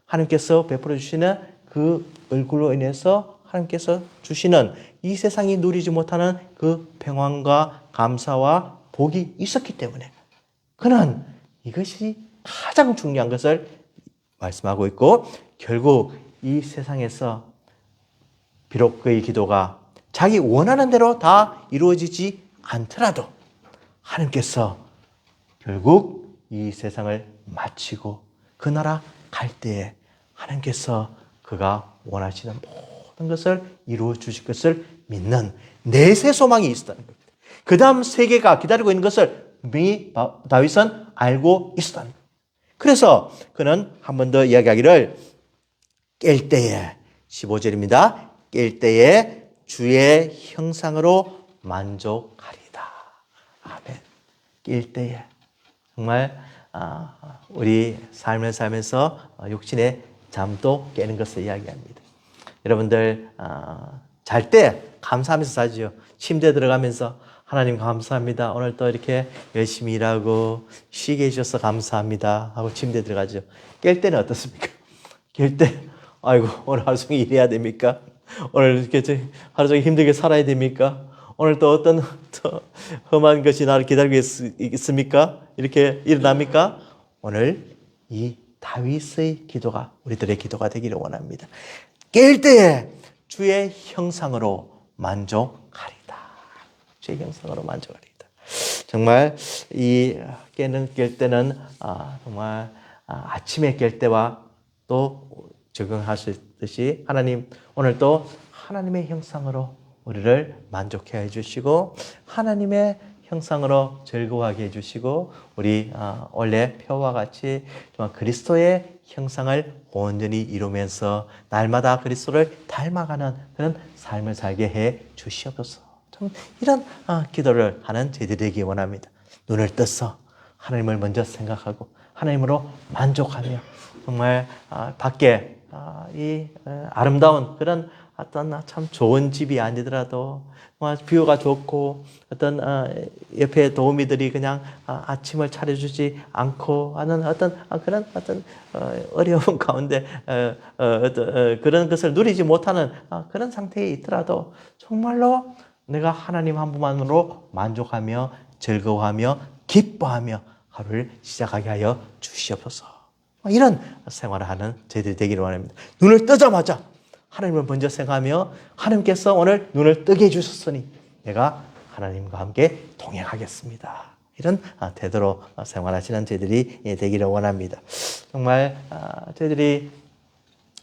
하나님께서 베풀어 주시는 그 얼굴로 인해서 하나님께서 주시는 이 세상이 누리지 못하는 그 평안과 감사와 복이 있었기 때문에 그는 이것이 가장 중요한 것을 말씀하고 있고 결국 이 세상에서 비록 그의 기도가 자기 원하는 대로 다 이루어지지 않더라도 하나님께서 결국 이 세상을 마치고 그 나라 갈 때에 하나님께서 그가 원하시는 모든 것을 이루어 주실 것을 믿는 내세 소망이 있었다는 겁니다. 그 다음 세계가 기다리고 있는 것을 분명히 다윗은 알고 있었다는 겁니다. 그래서 그는 한 번 더 이야기하기를 깰 때에 15절입니다. 깰 때에 주의 형상으로 만족하리다. 아멘. 깰 때에 정말 우리 삶을 살면서 육신의 잠도 깨는 것을 이야기합니다. 여러분들 잘 때 감사하면서 자죠. 침대에 들어가면서 하나님 감사합니다. 오늘 또 이렇게 열심히 일하고 쉬게 해주셔서 감사합니다 하고 침대에 들어가죠. 깰 때는 어떻습니까? 깰 때 아이고 오늘 하루 종일 일해야 됩니까? 오늘 이렇게 하루 종일 힘들게 살아야 됩니까? 오늘 또 어떤 또 험한 것이 나를 기다리고 있습니까? 이렇게 일어납니까? 오늘 이 다윗의 기도가 우리들의 기도가 되기를 원합니다. 깰 때에 주의 형상으로 만족하리다. 주의 형상으로 만족하리다. 정말 이 깰 때는 정말 아침에 깰 때와 또 적용할 수 있듯이 하나님 오늘 또 하나님의 형상으로 우리를 만족해 해주시고 하나님의 형상으로 즐거워하게 해주시고 우리 원래 표와 같이 정말 그리스도의 형상을 온전히 이루면서 날마다 그리스도를 닮아가는 그런 삶을 살게 해 주시옵소서. 참 이런 기도를 하는 저희들이 되기 원합니다. 눈을 떠서 하나님을 먼저 생각하고 하나님으로 만족하며 정말 밖에 이 아름다운 그런 어떤 참 좋은 집이 아니더라도 뷰가 좋고 어떤 옆에 도우미들이 그냥 아침을 차려주지 않고 하는 어떤 그런 어떤 어려운 가운데 그런 것을 누리지 못하는 그런 상태에 있더라도 정말로 내가 하나님 한 분만으로 만족하며 즐거워하며 기뻐하며 하루를 시작하게 하여 주시옵소서. 이런 생활을 하는 저희들이 되기를 원합니다. 눈을 뜨자마자 하나님을 먼저 생각하며 하나님께서 오늘 눈을 뜨게 해주셨으니 내가 하나님과 함께 동행하겠습니다. 이런 태도로 생활하시는 저희들이 되기를 원합니다. 정말 저희들이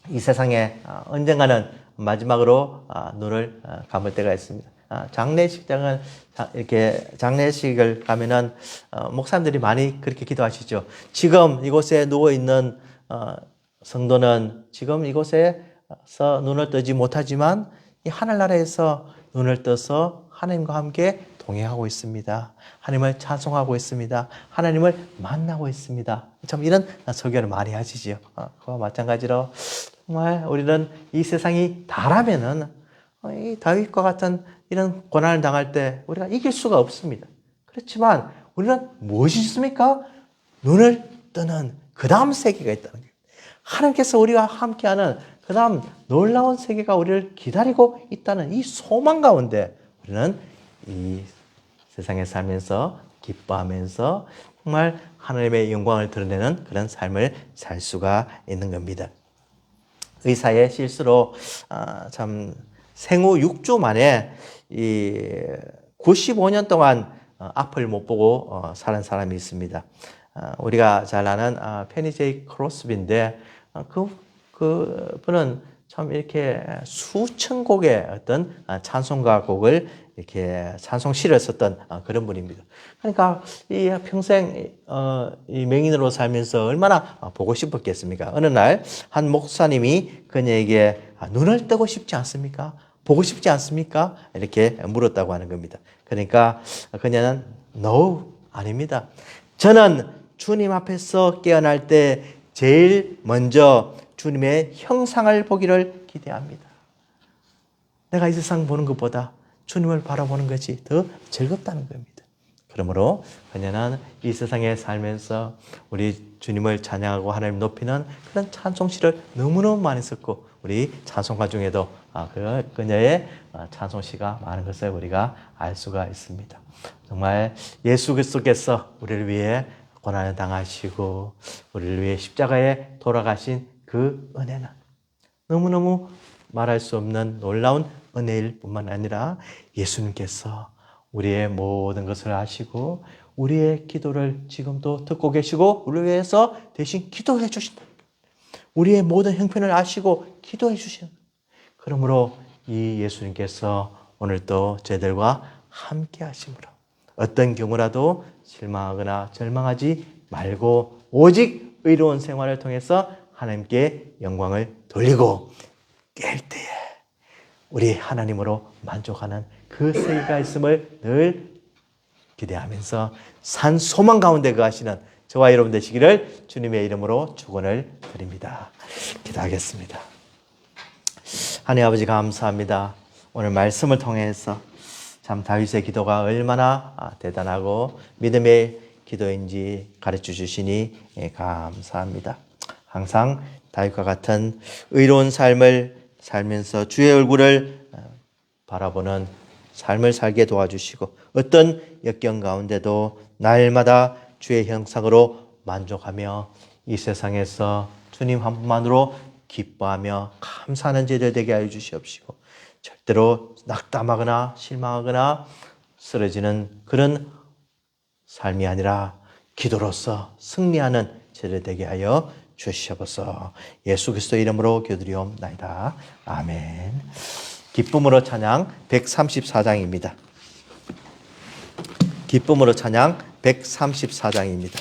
이 세상에 언젠가는 마지막으로 눈을 감을 때가 있습니다. 장례식장은 이렇게 장례식을 가면은 목사님들이 많이 그렇게 기도하시죠. 지금 이곳에 누워 있는 성도는 지금 이곳에서 눈을 뜨지 못하지만 이 하늘나라에서 눈을 떠서 하나님과 함께 동행하고 있습니다. 하나님을 찬송하고 있습니다. 하나님을 만나고 있습니다. 참 이런 설교를 많이 하시죠. 그와 마찬가지로 정말 우리는 이 세상이 다라면은 이 다윗과 같은 이런 고난을 당할 때 우리가 이길 수가 없습니다. 그렇지만 우리는 무엇이 있습니까? 눈을 뜨는 그 다음 세계가 있다는 거예요. 하나님께서 우리와 함께하는 그 다음 놀라운 세계가 우리를 기다리고 있다는 이 소망 가운데 우리는 이 세상에 살면서 기뻐하면서 정말 하나님의 영광을 드러내는 그런 삶을 살 수가 있는 겁니다. 의사의 실수로 참 생후 6주 만에 이 95년 동안 앞을 못 보고 사는 사람이 있습니다. 우리가 잘 아는 페니 제이 크로스비인데 그분은 참 이렇게 수천 곡의 어떤 찬송가 곡을 이렇게 찬송시를 썼던 그런 분입니다. 그러니까 이 평생 이 맹인으로 살면서 얼마나 보고 싶었겠습니까? 어느 날 한 목사님이 그녀에게 눈을 뜨고 싶지 않습니까? 보고 싶지 않습니까? 이렇게 물었다고 하는 겁니다. 그러니까 그녀는 No, 아닙니다. 저는 주님 앞에서 깨어날 때 제일 먼저 주님의 형상을 보기를 기대합니다. 내가 이 세상 보는 것보다 주님을 바라보는 것이 더 즐겁다는 겁니다. 그러므로 그녀는 이 세상에 살면서 우리 주님을 찬양하고 하나님 높이는 그런 찬송시를 너무너무 많이 썼고 우리 찬송가 중에도 그녀의 찬송시가 많은 것을 우리가 알 수가 있습니다. 정말 예수 그리스도께서 우리를 위해 고난을 당하시고 우리를 위해 십자가에 돌아가신 그 은혜는 너무너무 말할 수 없는 놀라운 은혜일 뿐만 아니라 예수님께서 우리의 모든 것을 아시고 우리의 기도를 지금도 듣고 계시고 우리를 위해서 대신 기도해 주신다. 우리의 모든 형편을 아시고 기도해 주신다. 그러므로 이 예수님께서 오늘도 저희들과 함께 하심으로 어떤 경우라도 실망하거나 절망하지 말고 오직 의로운 생활을 통해서 하나님께 영광을 돌리고 깰 때에 우리 하나님으로 만족하는 그 세계가 있음을 늘 기대하면서 산 소망 가운데 거하시는 저와 여러분 되시기를 주님의 이름으로 축원을 드립니다. 기도하겠습니다. 하나님 아버지 감사합니다. 오늘 말씀을 통해서 참 다윗의 기도가 얼마나 대단하고 믿음의 기도인지 가르쳐 주시니 감사합니다. 항상 다윗과 같은 의로운 삶을 살면서 주의 얼굴을 바라보는 삶을 살게 도와주시고 어떤 역경 가운데도 날마다 주의 형상으로 만족하며 이 세상에서 주님 한 분만으로 기뻐하며 감사하는 제들 되게 하여 주시옵시고 절대로 낙담하거나 실망하거나 쓰러지는 그런 삶이 아니라 기도로서 승리하는 제들 되게 하여 주시옵소서. 예수 그리스도 이름으로 기도드리옵나이다. 아멘. 기쁨으로 찬양 134장입니다. 기쁨으로 찬양 134장입니다.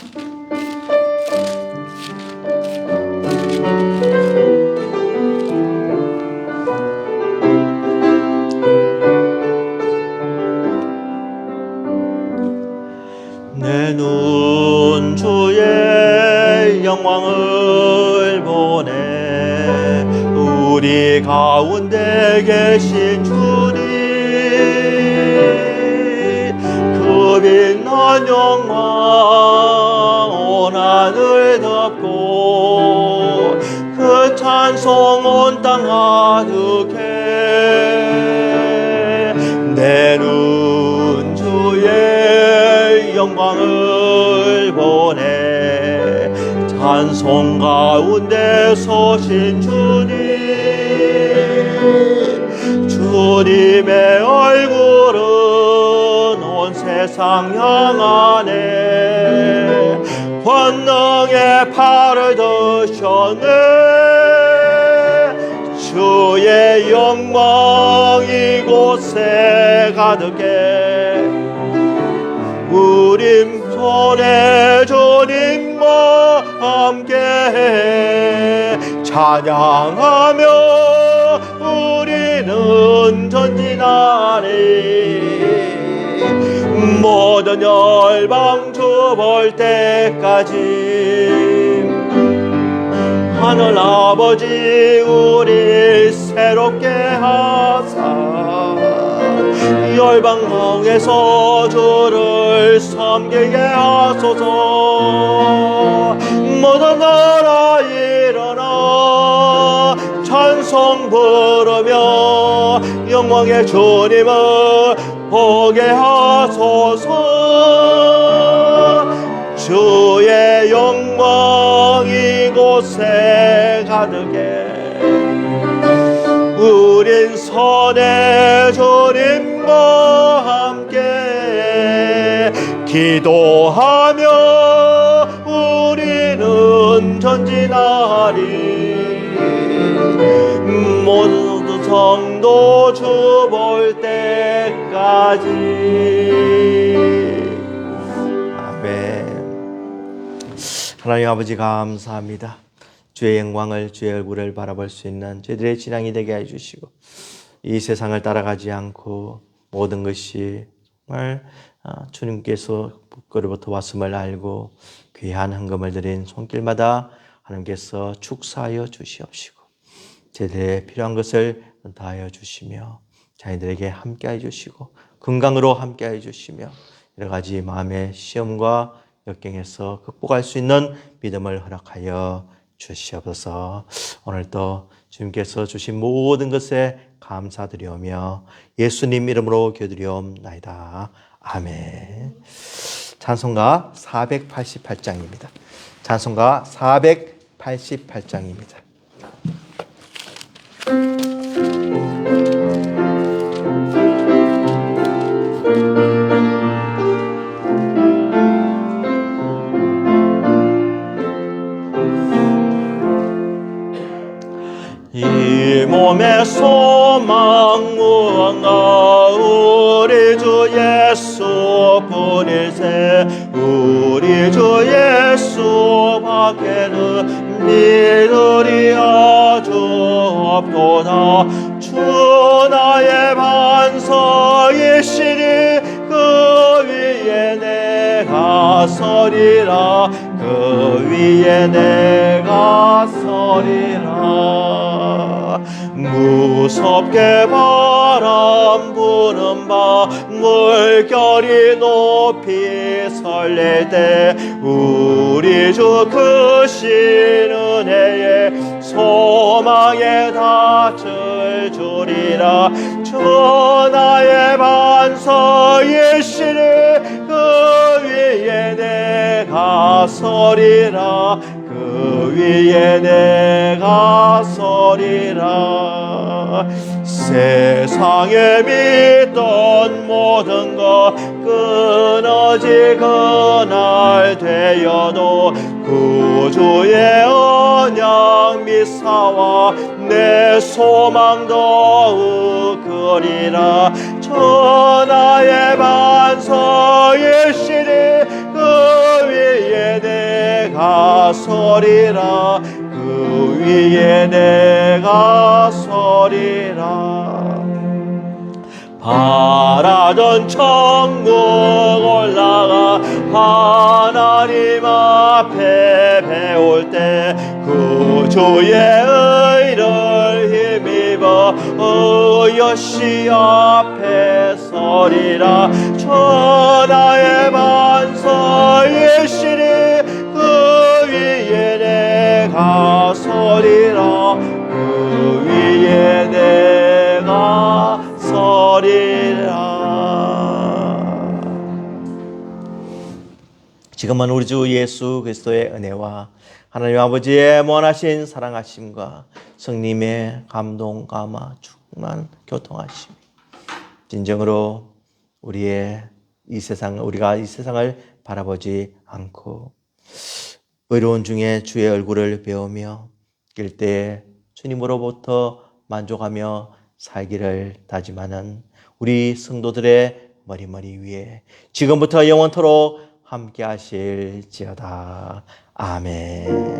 내 눈 주의 영광을 보네 우리 가운데 계신 주님 그 빛난 영광 온 하늘 덮고 그 찬송 온 땅 가득해 내 눈 주의 영광을 보네 찬송 가운데 서신 주님 주님의 얼굴은 세상 향하네. 권능의 팔을 드셨네. 주의 영광 이곳에 가득해. 우린 손에 주님과 함께 찬양하며 우리는 전진하리. 모든 열방 주 볼 때까지 하늘 아버지 우리 새롭게 하사 열방 가운데서 주를 섬기게 하소서. 모든 나라 일어나 찬송 부르며 영광의 주님을 보게 하소서. 주의 영광 이곳에 가득해. 우린 선의 주님과 함께 기도하며 우리는 전진하리. 모든 성도 주 볼 때까지. 아멘. 하나님 아버지 감사합니다. 주의 영광을, 주의 얼굴을 바라볼 수 있는 저희들의 신앙이 되게 해주시고, 이 세상을 따라가지 않고 모든 것이 정말 주님께서 그로부터 왔음을 알고 귀한 헌금을 드린 손길마다 하나님께서 축사하여 주시옵시고, 저희들의 필요한 것을 다하여 주시며 자녀들에게 함께해 주시고 건강으로 함께해 주시며 여러 가지 마음의 시험과 역경에서 극복할 수 있는 믿음을 허락하여 주시옵소서. 오늘도 주님께서 주신 모든 것에 감사드리오며 예수님 이름으로 기도드리옵나이다. 아멘. 찬송가 488장입니다. 찬송가 488장입니다. 이 몸의 소망 무언가 우리 주 예수뿐일세. 우리 주 예수 밖에는 믿으리 아주 없도다. 주 나의 반석이시니 그 위에 내가 서리라. 그 위에 내가 서리라. 무섭게 바람 부는 밤 물결이 높이 설렐 때 우리 주 크신 은혜에 소망에 닿을 줄이라. 주 나의 반석이시니 그 위에 내가 서리라. 그 위에 내가 서리라. 세상에 믿던 모든 것 끊어지 그날 되어도 구주의 언약 미사와 내 소망 더욱 그리라. 천하의 반석이시니 그 위에 내가 서리라. 그 위에 내가 서리라. 바라던 천국 올라가 하나님 앞에 배울 때 구주의 의를 힘입어 여시 앞에 서리라. 천하의 반석이시니 그 위에 내가 서리라. 그 위에 내가 서리라. 지금은 우리 주 예수 그리스도의 은혜와 하나님 아버지의 무한하신 사랑하심과 성님의 감동, 감화, 충만 교통하심, 진정으로 우리의 우리가 이 세상을 바라보지 않고 의로운 중에 주의 얼굴을 배우며 길 때에 주님으로부터 만족하며 살기를 다짐하는 우리 성도들의 머리머리 위에 지금부터 영원토록 함께 하실지어다. 아멘.